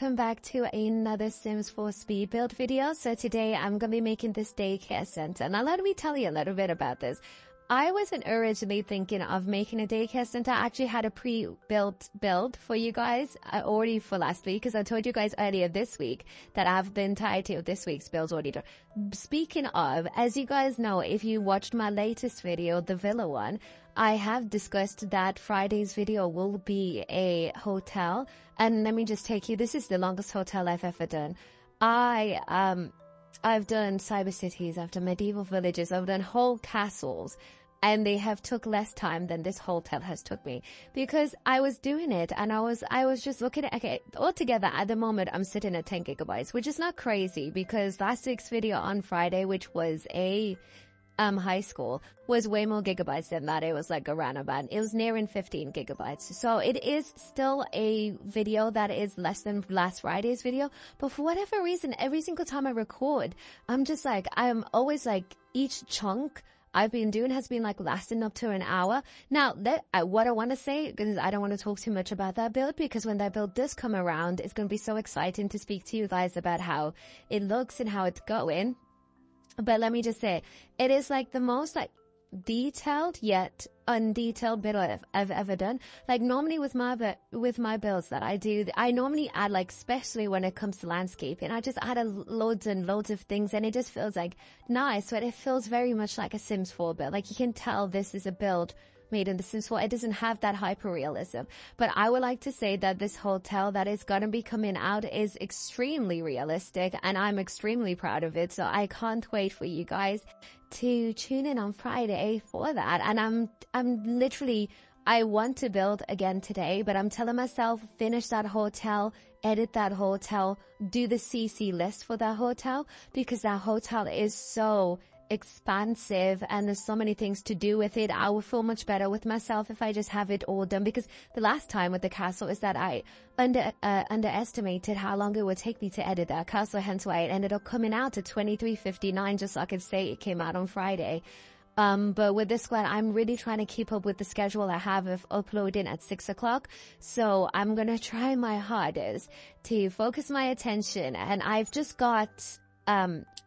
welcome back to another Sims 4 speed build video. So today I'm going to be making this daycare center. Now let me tell you a little bit about this. I wasn't originally thinking of making a daycare center. I actually had a pre-built build for you guys already for last week, because I told you guys earlier this week that I have the entirety of this week's builds already done. Speaking of, as you guys know, if you watched my latest video, the villa one, I have discussed that Friday's video will be a hotel. And let me just take you, this is the longest hotel I've ever done. I've done cyber cities, I've done medieval villages, I've done whole castles, and they have took less time than this hotel has took me, because I was doing it and I was just looking at, okay, altogether at the moment I'm sitting at 10 gigabytes, which is not crazy, because last week's video on Friday, which was a high school, was way more gigabytes than that. It was like around about, it was nearing 15 gigabytes. So it is still a video that is less than last Friday's video. But for whatever reason, every single time I record, I'm just like, I'm always like, each chunk I've been doing has been like lasting up to an hour. Now, what I want to say, because I don't want to talk too much about that build, because when that build does come around, it's going to be so exciting to speak to you guys about how it looks and how it's going. But let me just say, it is like the most like detailed yet undetailed build I've ever done. Like normally with my builds that I do, I normally add, like, especially when it comes to landscaping, I just add loads and loads of things, and it just feels like nice, but it feels very much like a Sims 4 build. Like you can tell this is a build made in the Sims 4. It doesn't have that hyper-realism. But I would like to say that this hotel that is going to be coming out is extremely realistic, and I'm extremely proud of it. So I can't wait for you guys to tune in on Friday for that. And I'm literally, I want to build again today, but I'm telling myself, finish that hotel, edit that hotel, do the CC list for that hotel, because that hotel is so expansive and there's so many things to do with it. I will feel much better with myself if I just have it all done, because the last time with the castle is that I underestimated how long it would take me to edit that castle, hence why it ended up coming out at 23:59, just so I could say it came out on Friday. But with this one, I'm really trying to keep up with the schedule I have of uploading at 6 o'clock. So I'm going to try my hardest to focus my attention, and I've just got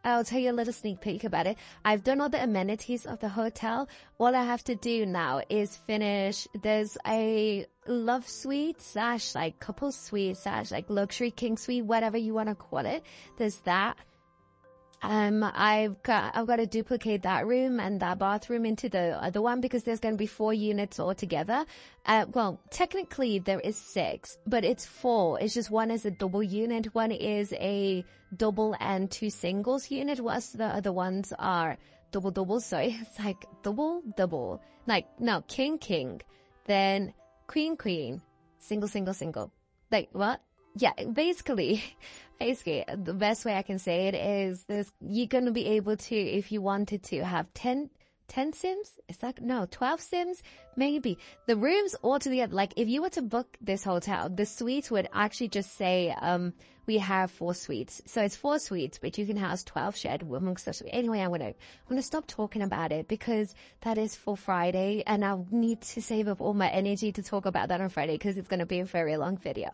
I'll tell you a little sneak peek about it. I've done all the amenities of the hotel. All I have to do now is finish. There's a love suite / like couple suite / like luxury king suite, whatever you want to call it. There's that. I've got to duplicate that room and that bathroom into the other one, because there's going to be 4 units altogether. Well, technically there is 6, but it's 4. It's just one is a double unit, one is a double and 2 singles unit, whilst the other ones are double. Sorry, it's like double. Like, no, king, then queen, single. Like, what? Yeah, basically, the best way I can say it is you're going to be able to, if you wanted to, have 10 Sims? Is that, no, 12 Sims? Maybe. The rooms altogether, like if you were to book this hotel, the suites would actually just say, we have 4 suites. So it's 4 suites, but you can house 12 shared amongst us. Anyway, I'm going to stop talking about it, because that is for Friday, and I'll need to save up all my energy to talk about that on Friday, because it's going to be a very long video.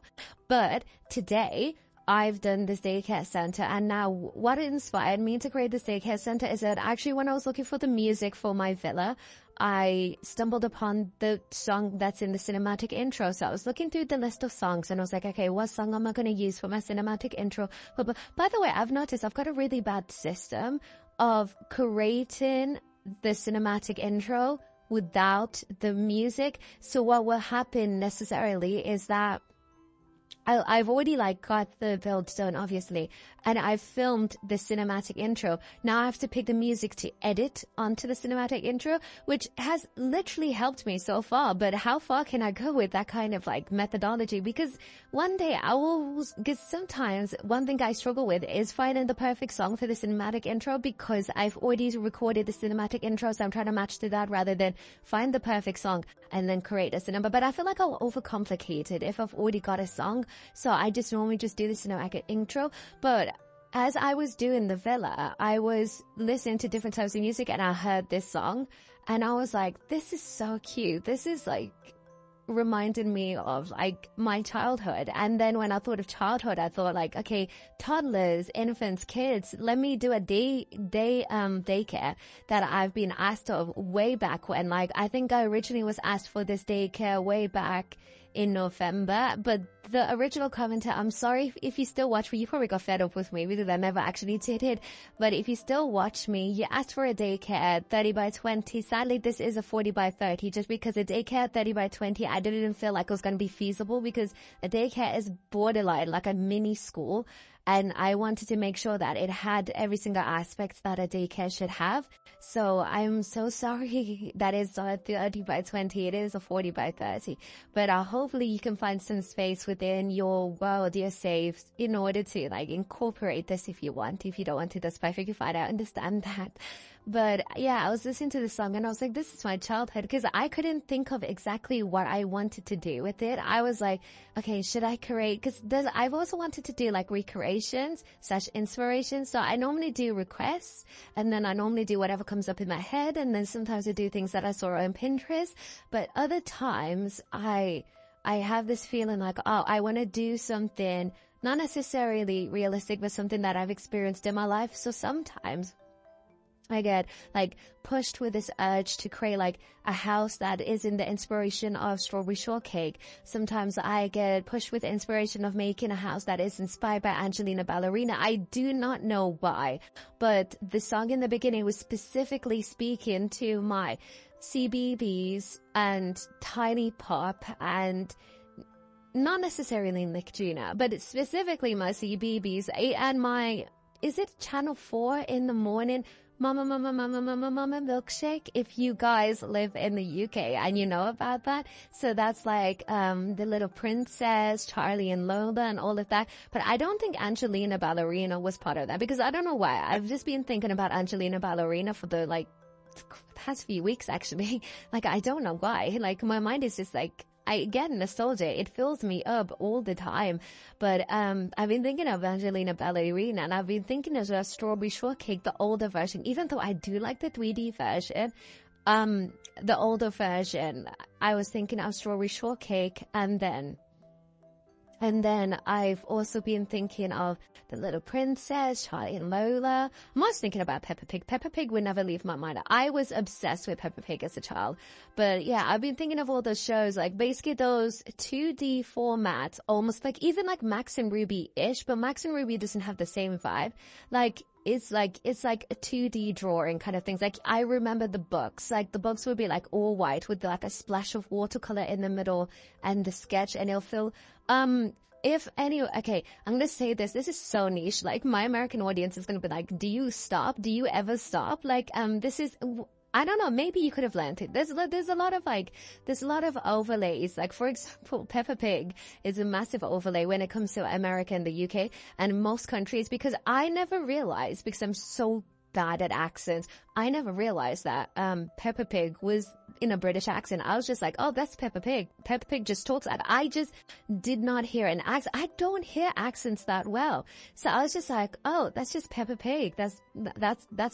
But today, I've done this daycare center, and now what inspired me to create this daycare center is that actually when I was looking for the music for my villa, I stumbled upon the song that's in the cinematic intro. So I was looking through the list of songs, and I was like, okay, what song am I going to use for my cinematic intro? But by the way, I've noticed I've got a really bad system of creating the cinematic intro without the music. So what will happen necessarily is that I've already like got the build done, obviously, and I've filmed the cinematic intro. Now I have to pick the music to edit onto the cinematic intro, which has literally helped me so far. But how far can I go with that kind of like methodology? Because one day because sometimes one thing I struggle with is finding the perfect song for the cinematic intro, because I've already recorded the cinematic intro, so I'm trying to match to that rather than find the perfect song and then create a cinema. But I feel like I'll overcomplicate it if I've already got a song. So I just normally just do the cinematic intro. But as I was doing the villa, I was listening to different types of music, and I heard this song, and I was like, this is so cute. This is like reminded me of like my childhood. And then when I thought of childhood, I thought like, okay, toddlers, infants, kids, let me do a daycare that I've been asked of way back when. Like, I think I originally was asked for this daycare way back in November, but the original commenter, I'm sorry if you still watch me, you probably got fed up with me because I never actually did it, but if you still watch me, you asked for a daycare 30 by 20. Sadly, this is a 40 by 30, just because a daycare 30 by 20, I didn't feel like it was going to be feasible, because a daycare is borderline like a mini school, and I wanted to make sure that it had every single aspect that a daycare should have. So I'm so sorry that it's a 30 by 20. It is a 40 by 30. But hopefully you can find some space within your world, your safe, in order to like incorporate this if you want. If you don't want to, that's perfectly fine. I understand that. But yeah, I was listening to the song and I was like, this is my childhood, because I couldn't think of exactly what I wanted to do with it. I was like, okay, should I create? Because I've also wanted to do like recreations / inspirations. So I normally do requests, and then I normally do whatever comes up in my head, and then sometimes I do things that I saw on Pinterest. But other times I have this feeling like, oh, I want to do something not necessarily realistic, but something that I've experienced in my life. So sometimes I get like pushed with this urge to create like a house that is in the inspiration of strawberry shortcake. Sometimes I get pushed with the inspiration of making a house that is inspired by Angelina Ballerina. I do not know why, but the song in the beginning was specifically speaking to my CBBS and Tiny Pop, and not necessarily Nick Jr., but it's specifically my CBBS and my, is it Channel 4 in the morning? Mama milkshake, if you guys live in the UK and you know about that. So that's like the Little Princess, Charlie and Lola and all of that. But I don't think Angelina Ballerina was part of that, because I don't know why. I've just been thinking about Angelina Ballerina for the like past few weeks actually. Like, I don't know why. Like, my mind is just like, I get nostalgia. It fills me up all the time. But I've been thinking of Angelina Ballerina, and I've been thinking of a strawberry shortcake, the older version, even though I do like the 3D version. The older version, I was thinking of strawberry shortcake, and then I've also been thinking of the Little Princess, Charlie and Lola. I'm also thinking about Peppa Pig. Peppa Pig would never leave my mind. I was obsessed with Peppa Pig as a child. But yeah, I've been thinking of all those shows, like basically those 2D formats, almost like even like Max and Ruby-ish, but Max and Ruby doesn't have the same vibe. Like, it's like a 2D drawing kind of things. Like, I remember the books. Like, the books would be like all white with like a splash of watercolor in the middle and the sketch, and it'll feel, okay, I'm going to say this. This is so niche. Like, my American audience is going to be like, do you stop? Do you ever stop? Like, this is, I don't know, maybe you could have learned it. There's a lot of overlays. Like, for example, Peppa Pig is a massive overlay when it comes to America and the UK and most countries, because I never realized, because I'm so bad at accents, I never realized that Peppa Pig was in a British accent. I was just like, oh, that's Peppa Pig. Peppa Pig just talks. And I just did not hear an accent. I don't hear accents that well. So I was just like, oh, that's just Peppa Pig. That's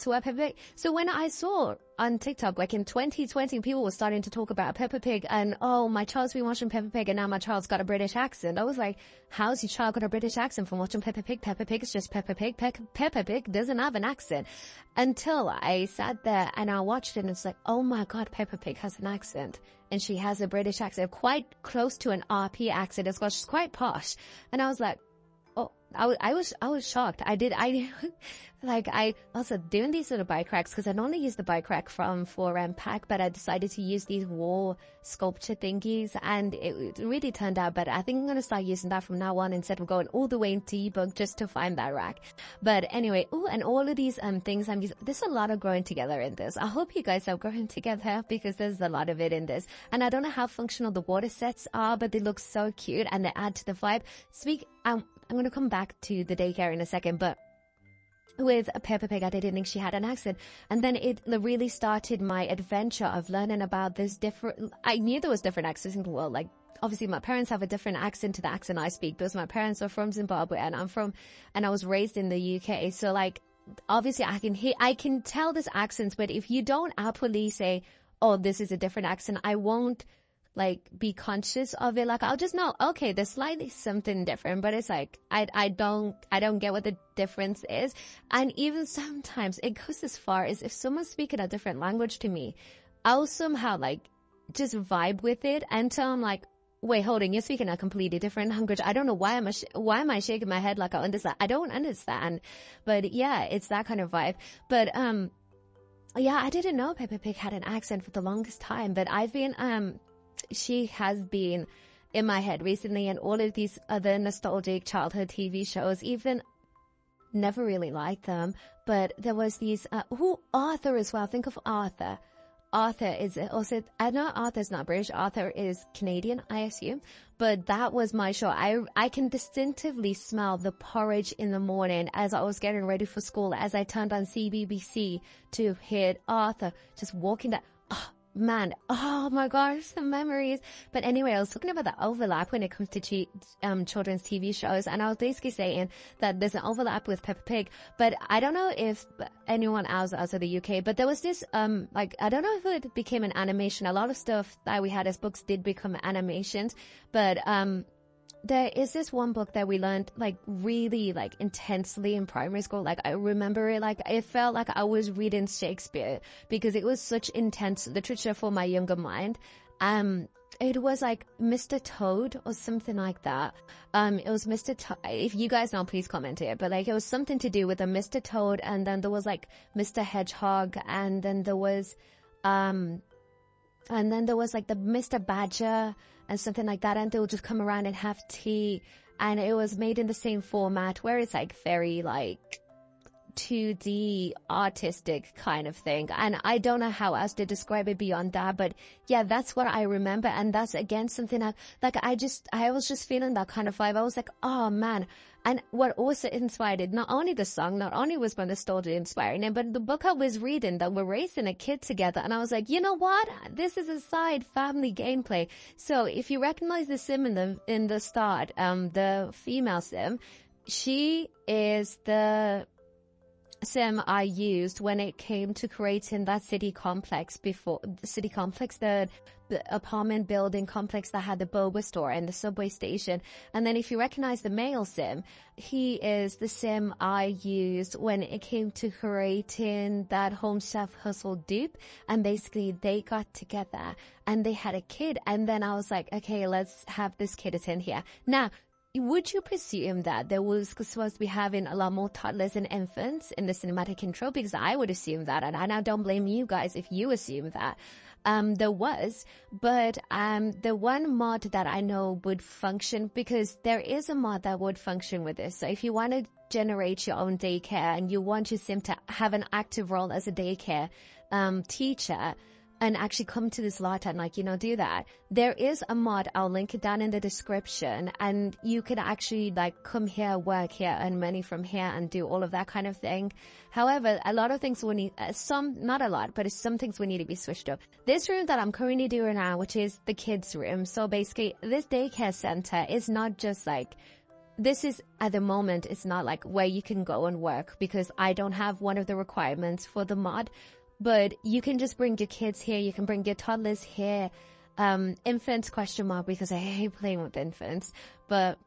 who Peppa Pig. So when I saw on TikTok, like in 2020, people were starting to talk about Peppa Pig, and oh, my child's been watching Peppa Pig, and now my child's got a British accent. I was like, how's your child got a British accent from watching Peppa Pig? Peppa Pig is just Peppa Pig. Peppa Pig doesn't have an accent. Until I sat there and I watched it, and it's like, oh my God, Peppa Pig has an accent, and she has a British accent, quite close to an RP accent as well. She's quite posh. And I was like, oh, I was shocked. I also doing these little bike racks, because I normally use the bike rack from 4M Pack, but I decided to use these wall sculpture thingies, and it really turned out better. I think I'm going to start using that from now on instead of going all the way into ebook just to find that rack. But anyway, and all of these things I'm using, there's a lot of growing together in this. I hope you guys are growing together, because there's a lot of it in this. And I don't know how functional the water sets are, but they look so cute and they add to the vibe. I'm going to come back to the daycare in a second, but with Peppa Pig, I didn't think she had an accent. And then it really started my adventure of learning about this different, I knew there was different accents in the world. Like, obviously my parents have a different accent to the accent I speak, because my parents are from Zimbabwe and I was raised in the UK. So like, obviously I can tell this accent, but if you don't outwardly say, oh, this is a different accent, I won't like be conscious of it. Like I'll just know, okay, there's slightly something different, but it's like I don't get what the difference is. And even sometimes it goes as far as if someone's speaking a different language to me, I'll somehow like just vibe with it until I'm like, wait, hold on, you're speaking a completely different language. I don't know why am I shaking my head like I understand. I don't understand. But yeah, it's that kind of vibe. But yeah, I didn't know Peppa Pig had an accent for the longest time, but she has been in my head recently, and all of these other nostalgic childhood TV shows, even never really liked them. But there was these Arthur as well. Think of Arthur. Arthur is also, I know Arthur's not British, Arthur is Canadian, I assume, but that was my show. I can distinctively smell the porridge in the morning as I was getting ready for school, as I turned on CBBC to hear Arthur just walking that. Oh, man, oh my gosh, the memories. But anyway, I was talking about the overlap when it comes to children's TV shows, and I was basically saying that there's an overlap with Peppa Pig, but I don't know if anyone else outside the UK, but there was this, like, I don't know if it became an animation. A lot of stuff that we had as books did become animations, but, there is this one book that we learned like really like intensely in primary school. Like I remember it, like it felt like I was reading Shakespeare because it was such intense literature for my younger mind. It was like Mr. Toad or something like that. It was Mr. Toad. If you guys know, please comment here. But like it was something to do with a Mr. Toad, and then there was like Mr. Hedgehog, and then there was like the Mr. Badger and something like that, and they would just come around and have tea, and it was made in the same format where it's like very like 2D artistic kind of thing, and I don't know how else to describe it beyond that, but yeah, that's what I remember. And that's again something I was just feeling that kind of vibe. I was like, oh man. And what also inspired it, not only the song, not only was my nostalgia inspiring it, but the book I was reading, that we're raising a kid together. And I was like, you know what? This is a side family gameplay. So if you recognize the sim in the start, the female sim, she is the sim I used when it came to creating that city complex, the apartment building complex that had the boba store and the subway station. And then if you recognize the male sim, he is the sim I used when it came to creating that Home Chef Hustle dupe. And basically they got together and they had a kid. And then I was like, okay, let's have this kid attend here. Now, would you presume that there was supposed to be having a lot more toddlers and infants in the cinematic intro? Because I would assume that, and I don't blame you guys if you assume that. There was, but the one mod that I know would function, because there is a mod that would function with this. So if you want to generate your own daycare and you want your sim to have an active role as a daycare teacher, and actually come to this lot and like, you know, do that, there is a mod. I'll link it down in the description, and you can actually like come here, work here, earn money from here, and do all of that kind of thing. However, a lot of things will need, not a lot, but some things will need to be switched up. This room that I'm currently doing now, which is the kids room. So basically this daycare center is not just like, this is at the moment, it's not like where you can go and work, because I don't have one of the requirements for the mod. But you can just bring your kids here. You can bring your toddlers here. Infants ? Because I hate playing with infants. But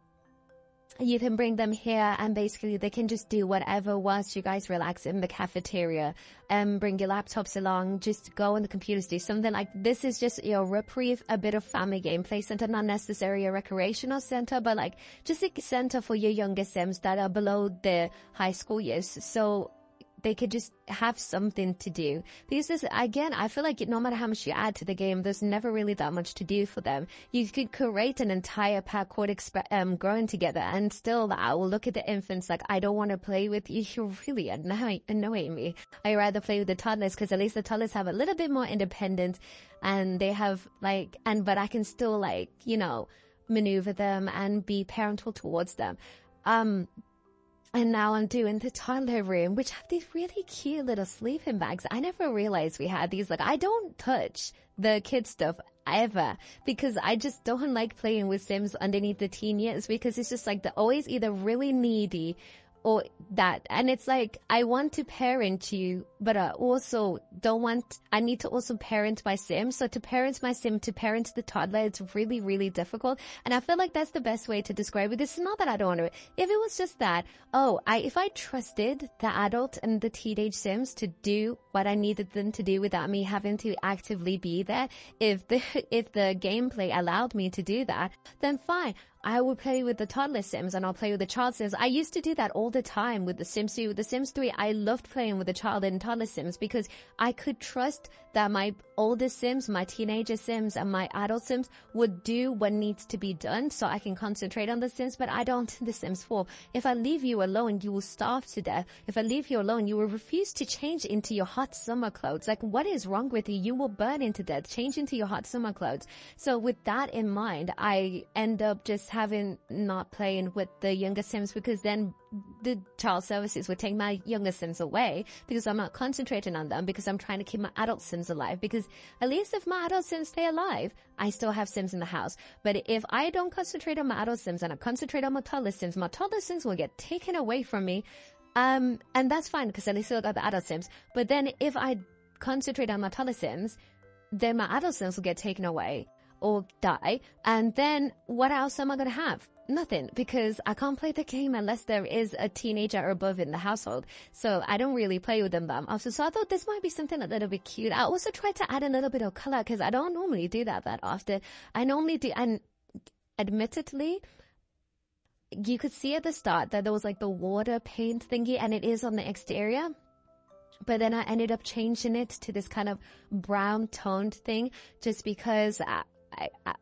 you can bring them here, and basically they can just do whatever whilst you guys relax in the cafeteria. Bring your laptops along. Just go on the computers, do something like this. Is just your reprieve, a bit of family gameplay center, not necessarily a recreational center, but like just a center for your younger sims that are below the high school years. So they could just have something to do. Because this, again, I feel like no matter how much you add to the game, there's never really that much to do for them. You could create an entire parkour growing together, and still I will look at the infants like, I don't want to play with you. You're really annoying me. I rather play with the toddlers, because at least the toddlers have a little bit more independence, and they have like, but I can still like, you know, maneuver them and be parental towards them. And now I'm doing the toddler room, which have these really cute little sleeping bags. I never realized we had these. Like, I don't touch the kid stuff ever, because I just don't like playing with sims underneath the teen years, because it's just like they're always either really needy or that. And it's like, I want to parent you, but I also I need to also parent my sim. So to parent my sim, to parent the toddler, it's really, really difficult. And I feel like that's the best way to describe it. It's not that I don't want to. If it was just that, if I trusted the adult and the teenage sims to do what I needed them to do without me having to actively be there, if the gameplay allowed me to do that, then fine. I will play with the toddler sims and I'll play with the child sims. I used to do that all the time with the Sims 2. With the Sims 3, I loved playing with the child and toddler sims because I could trust that my older sims, my teenager sims, and my adult sims would do what needs to be done so I can concentrate on the sims, but I don't in the Sims 4. If I leave you alone, you will starve to death. If I leave you alone, you will refuse to change into your hot summer clothes. Like, what is wrong with you? You will burn into death. Change into your hot summer clothes. So with that in mind, I end up just having not playing with the younger sims because then the child services would take my younger sims away because I'm not concentrating on them because I'm trying to keep my adult sims alive, because at least if my adult sims stay alive, I still have sims in the house. But if I don't concentrate on my adult sims and I concentrate on my toddler sims will get taken away from me. And that's fine because at least I still got the adult sims. But then if I concentrate on my toddler sims, then my adult sims will get taken away or die. And then what else am I going to have? Nothing, because I can't play the game unless there is a teenager or above in the household. So I don't really play with them that often. So I thought this might be something a little bit cute. I also tried to add a little bit of color because I don't normally do that often. I normally do, and admittedly, you could see at the start that there was like the water paint thingy, and it is on the exterior. But then I ended up changing it to this kind of brown toned thing just because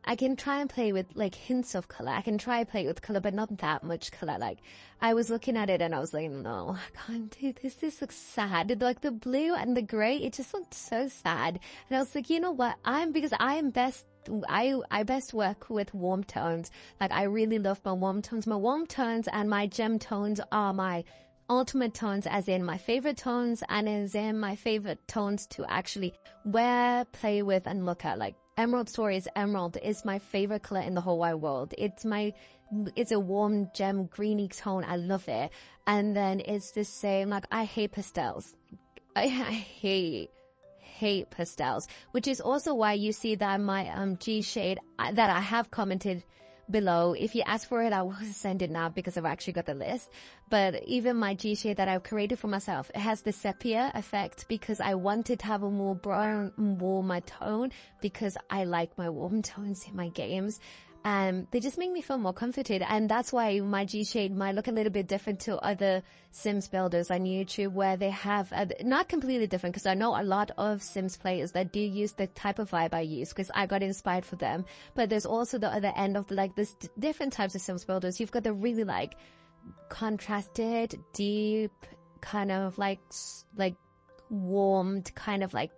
I can try and play with like hints of color. I can try and play with color, but not that much color. Like, I was looking at it and I was like, no, I can't do this. This looks sad. Like the blue and the gray, it just looked so sad. And I was like, you know what? I best work with warm tones. Like, I really love my warm tones. My warm tones and my gem tones are my ultimate tones, as in my favorite tones and as in my favorite tones to actually wear, play with, and look at. Like, EmeraldStories Emerald is my favorite color in the whole wide world. It's a warm gem greeny tone. I love it. And then it's the same, like, I hate pastels. I hate pastels, which is also why you see that my G shade that I have commented below. If you ask for it, I will send it now because I've actually got the list. But even my G shade that I've created for myself, it has the sepia effect because I wanted to have a more brown, warmer tone because I like my warm tones in my games. They just make me feel more comforted, and that's why my G shade might look a little bit different to other Sims builders on YouTube, where they have not completely different, because I know a lot of Sims players that do use the type of vibe I use because I got inspired for them. But there's also the other end of like this different types of Sims builders. You've got the really like contrasted, deep, kind of like warmed, kind of like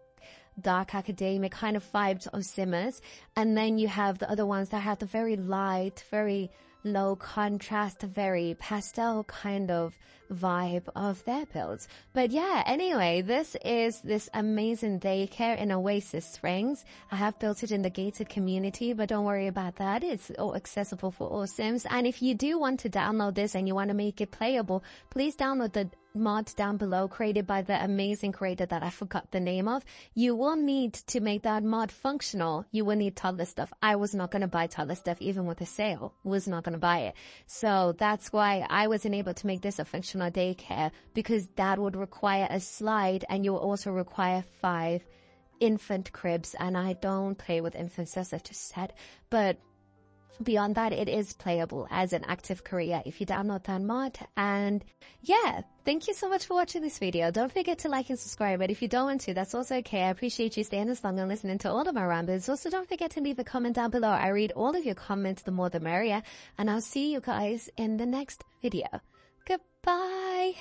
dark academic kind of vibes of Simmers, and then you have the other ones that have the very light, very low contrast, very pastel kind of vibe of their builds. But yeah, anyway, this is this amazing daycare in Oasis Springs. I have built it in the gated community, but don't worry about that. It's all accessible for all Sims. And if you do want to download this and you want to make it playable, please download the mod down below created by the amazing creator that I forgot the name of. You will need to make that mod functional. You will need toddler stuff. I was not going to buy toddler stuff even with a sale. Was not going to buy it. So that's why I wasn't able to make this a functional daycare, because that would require a slide, and you will also require 5 infant cribs, and I don't play with infants, as I just said. But beyond that, it is playable as an active career if you download that mod. And yeah, thank you so much for watching this video. Don't forget to like and subscribe, but if you don't want to, that's also okay. I appreciate you staying this long and listening to all of my rambles. Also, don't forget to leave a comment down below. I read all of your comments, the more the merrier, and I'll see you guys in the next video. Goodbye.